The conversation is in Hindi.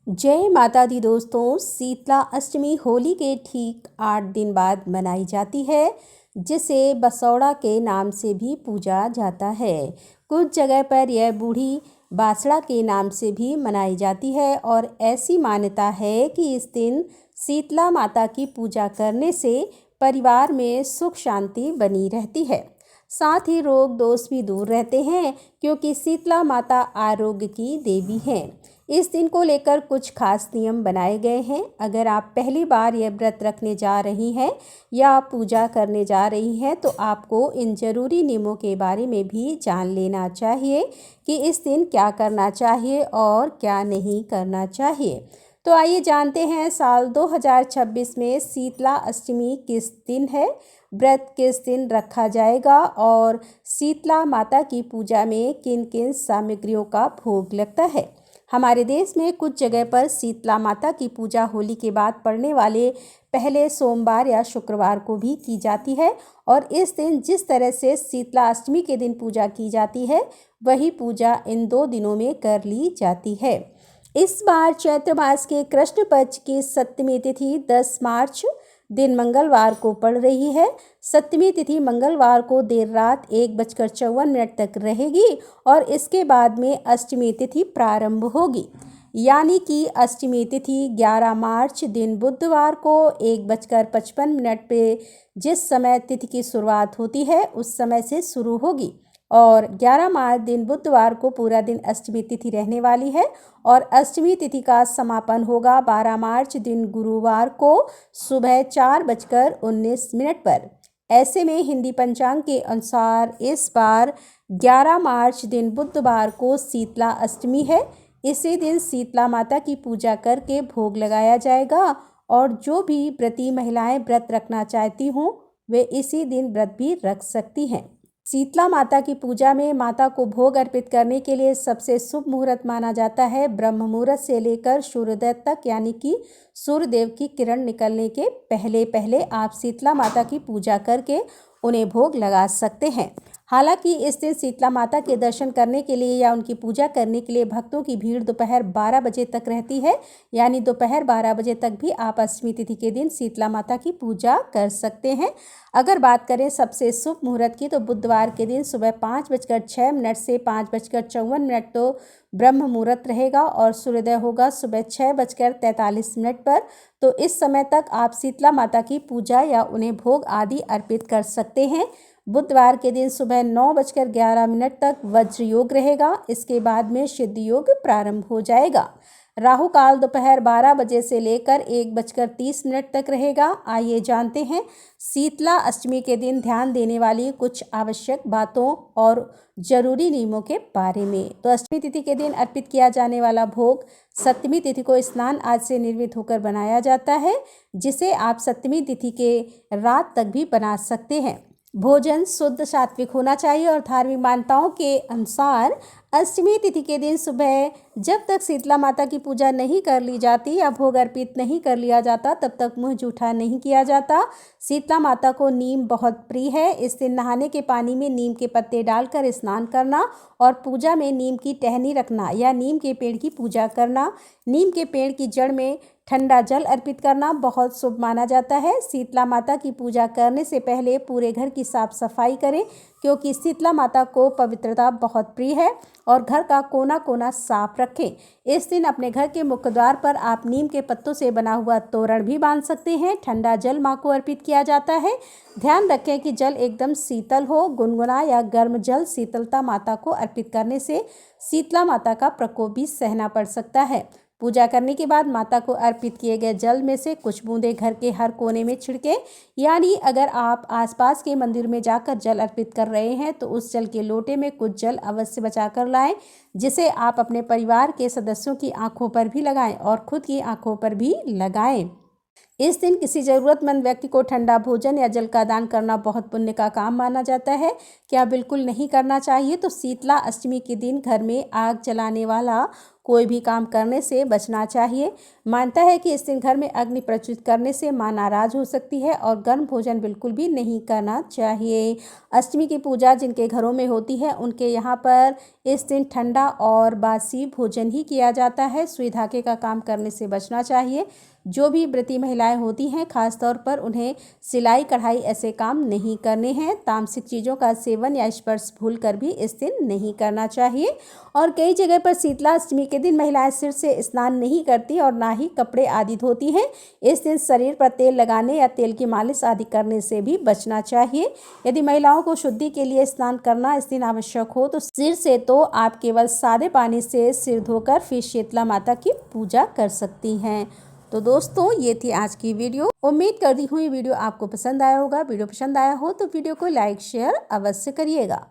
जय माता दी दोस्तों। शीतला अष्टमी होली के ठीक 8 दिन बाद मनाई जाती है, जिसे बसौड़ा के नाम से भी पूजा जाता है। कुछ जगह पर यह बूढ़ी बासड़ा के नाम से भी मनाई जाती है और ऐसी मान्यता है कि इस दिन शीतला माता की पूजा करने से परिवार में सुख शांति बनी रहती है। साथ ही रोग दोष भी दूर रहते हैं, क्योंकि शीतला माता आरोग्य की देवी हैं। इस दिन को लेकर कुछ खास नियम बनाए गए हैं। अगर आप पहली बार यह व्रत रखने जा रही हैं या पूजा करने जा रही हैं, तो आपको इन जरूरी नियमों के बारे में भी जान लेना चाहिए कि इस दिन क्या करना चाहिए और क्या नहीं करना चाहिए। तो आइए जानते हैं, साल 2026 में शीतला अष्टमी किस दिन है, व्रत किस दिन रखा जाएगा और शीतला माता की पूजा में किन किन सामग्रियों का भोग लगता है। हमारे देश में कुछ जगह पर शीतला माता की पूजा होली के बाद पड़ने वाले पहले सोमवार या शुक्रवार को भी की जाती है और इस दिन जिस तरह से शीतला अष्टमी के दिन पूजा की जाती है, वही पूजा इन 2 दिनों में कर ली जाती है। इस बार चैत्र मास के कृष्ण पक्ष की सप्तमी तिथि 10 मार्च दिन मंगलवार को पड़ रही है। सप्तमी तिथि मंगलवार को देर रात 1:54 तक रहेगी और इसके बाद में अष्टमी तिथि प्रारंभ होगी, यानी कि अष्टमी तिथि 11 मार्च दिन बुधवार को 1:55 पे जिस समय तिथि की शुरुआत होती है उस समय से शुरू होगी और 11 मार्च दिन बुधवार को पूरा दिन अष्टमी तिथि रहने वाली है और अष्टमी तिथि का समापन होगा 12 मार्च दिन गुरुवार को सुबह 4:19 पर। ऐसे में हिंदी पंचांग के अनुसार इस बार 11 मार्च दिन बुधवार को शीतला अष्टमी है। इसी दिन शीतला माता की पूजा करके भोग लगाया जाएगा और जो भी व्रती महिलाएं व्रत रखना चाहती हों वे इसी दिन व्रत भी रख सकती हैं। शीतला माता की पूजा में माता को भोग अर्पित करने के लिए सबसे शुभ मुहूर्त माना जाता है ब्रह्म मुहूर्त से लेकर सूर्योदय तक, यानी कि सूर्यदेव की किरण निकलने के पहले पहले आप शीतला माता की पूजा करके उन्हें भोग लगा सकते हैं। हालांकि इस दिन शीतला माता के दर्शन करने के लिए या उनकी पूजा करने के लिए भक्तों की भीड़ दोपहर 12 बजे तक रहती है, यानी दोपहर 12 बजे तक भी आप अष्टमी तिथि के दिन शीतला माता की पूजा कर सकते हैं। अगर बात करें सबसे शुभ मुहूर्त की, तो बुधवार के दिन सुबह 5:06 से 5:54 तो ब्रह्म मुहूर्त रहेगा और सूर्योदय होगा सुबह 6:43 पर। तो इस समय तक आप शीतला माता की पूजा या उन्हें भोग आदि अर्पित कर सकते हैं। बुधवार के दिन सुबह 9:11 तक वज्र योग रहेगा, इसके बाद में सिद्ध योग प्रारंभ हो जाएगा। राहु काल दोपहर 12 बजे से लेकर 1:30 तक रहेगा। आइए जानते हैं शीतला अष्टमी के दिन ध्यान देने वाली कुछ आवश्यक बातों और जरूरी नियमों के बारे में। तो अष्टमी तिथि के दिन अर्पित किया जाने वाला भोग सप्तमी तिथि को स्नान आदि से निर्मित होकर बनाया जाता है, जिसे आप सप्तमी तिथि के रात तक भी बना सकते हैं। भोजन शुद्ध सात्विक होना चाहिए और धार्मिक मान्यताओं के अनुसार अष्टमी तिथि के दिन सुबह जब तक शीतला माता की पूजा नहीं कर ली जाती या भोग अर्पित नहीं कर लिया जाता, तब तक मुंह जूठा नहीं किया जाता। शीतला माता को नीम बहुत प्रिय है। इस दिन नहाने के पानी में नीम के पत्ते डालकर स्नान करना और पूजा में नीम की टहनी रखना या नीम के पेड़ की पूजा करना, नीम के पेड़ की जड़ में ठंडा जल अर्पित करना बहुत शुभ माना जाता है। शीतला माता की पूजा करने से पहले पूरे घर की साफ सफाई करें, क्योंकि शीतला माता को पवित्रता बहुत प्रिय है और घर का कोना कोना साफ रखें। इस दिन अपने घर के मुख्य द्वार पर आप नीम के पत्तों से बना हुआ तोरण भी बांध सकते हैं। ठंडा जल माँ को अर्पित किया जाता है। ध्यान रखें कि जल एकदम शीतल हो। गुनगुना या गर्म जल शीतलता माता को अर्पित करने से शीतला माता का प्रकोप भी सहना पड़ सकता है। पूजा करने के बाद माता को अर्पित किए गए जल में से कुछ बूंदें घर के हर कोने में छिड़कें, यानी अगर आप आसपास के मंदिर में जाकर जल अर्पित कर रहे हैं तो उस जल के लोटे में कुछ जल अवश्य बचा कर लाएं, जिसे आप अपने परिवार के सदस्यों की आंखों पर भी लगाएं और खुद की आंखों पर भी लगाएं। इस दिन किसी ज़रूरतमंद व्यक्ति को ठंडा भोजन या जल का दान करना बहुत पुण्य का काम माना जाता है। क्या बिल्कुल नहीं करना चाहिए? तो शीतला अष्टमी के दिन घर में आग जलाने वाला कोई भी काम करने से बचना चाहिए। मानता है कि इस दिन घर में अग्नि प्रज्वलित करने से मां नाराज हो सकती है और गर्म भोजन बिल्कुल भी नहीं करना चाहिए। अष्टमी की पूजा जिनके घरों में होती है उनके यहाँ पर इस दिन ठंडा और बासी भोजन ही किया जाता है। सुई धागे का काम करने से बचना चाहिए। जो भी व्रती महिलाएं होती हैं खासतौर पर उन्हें सिलाई कढ़ाई ऐसे काम नहीं करने हैं। तामसिक चीज़ों का सेवन या स्पर्श भूलकर भी इस दिन नहीं करना चाहिए। और कई जगह पर शीतला अष्टमी के दिन महिलाएं सिर से स्नान नहीं करती और ना ही कपड़े आदि धोती हैं। इस दिन शरीर पर तेल लगाने या तेल की मालिश आदि करने से भी बचना चाहिए। यदि महिलाओं को शुद्धि के लिए स्नान करना इस दिन आवश्यक हो तो सिर से तो आप केवल सादे पानी से सिर धोकर फिर शीतला माता की पूजा कर सकती हैं। तो दोस्तों ये थी आज की वीडियो। उम्मीद करती हूँ ये वीडियो आपको पसंद आया होगा। वीडियो पसंद आया हो तो वीडियो को लाइक शेयर अवश्य करिएगा।